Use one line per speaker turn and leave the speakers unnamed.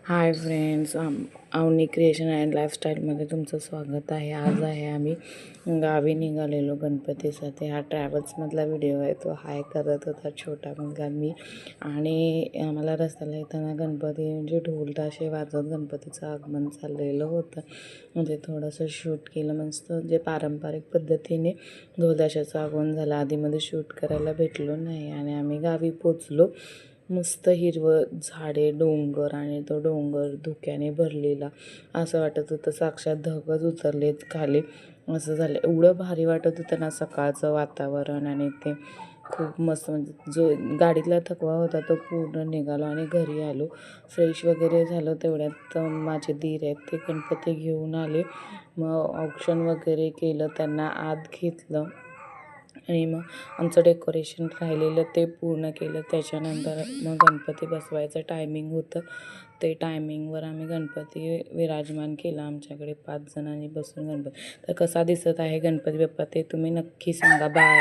High friends, Avani creation and लाईफस्टाईलमध्ये तुमचं स्वागत आहे. आज आहे आम्ही गावी निघालेलो गणपतीसाठी. हा ट्रॅव्हल्समधला व्हिडिओ आहे. तो हाय करत होता छोटा मुलगा मी. आणि आम्हाला रस्त्याला येताना गणपती म्हणजे ढोल ताशे वाजवत गणपतीचं आगमन चाललेलं होतं. म्हणजे थोडंसं शूट केलं मस्त, जे पारंपरिक पद्धतीने ढोल ताशाचं आगमन झालं. आधीमध्ये शूट करायला भेटलो नाही आणि आम्ही गावी पोचलो. मस्त हिरवं झाडे, डोंगर आणि तो डोंगर धुक्याने भरलेला. असं वाटत होतं साक्षात ढगच उतरलेत खाली, असं झालं. एवढं भारी वाटत होतं ना सकाळचं वातावरण. आणि ते खूप मस्त, म्हणजे जो गाडीतला थकवा होता तो पूर्ण निघालो आणि घरी आलो. फ्रेश वगैरे झालं. तेवढ्यात माझे दीर आहेत, ते गणपती घेऊन आले. मग औक्षण वगैरे केलं, त्यांना आत घेतलं आणि मग आमचं डेकोरेशन राहिलेलं ते पूर्ण केलं. त्याच्यानंतर मग गणपती बसवायचं टायमिंग होतं. ते टायमिंगवर आम्ही गणपती विराजमान केला. आमच्याकडे 5 जणांनी बसून गणपती. तर कसा दिसत आहे गणपती बाप्पा ते तुम्ही नक्की सांगा. बाय.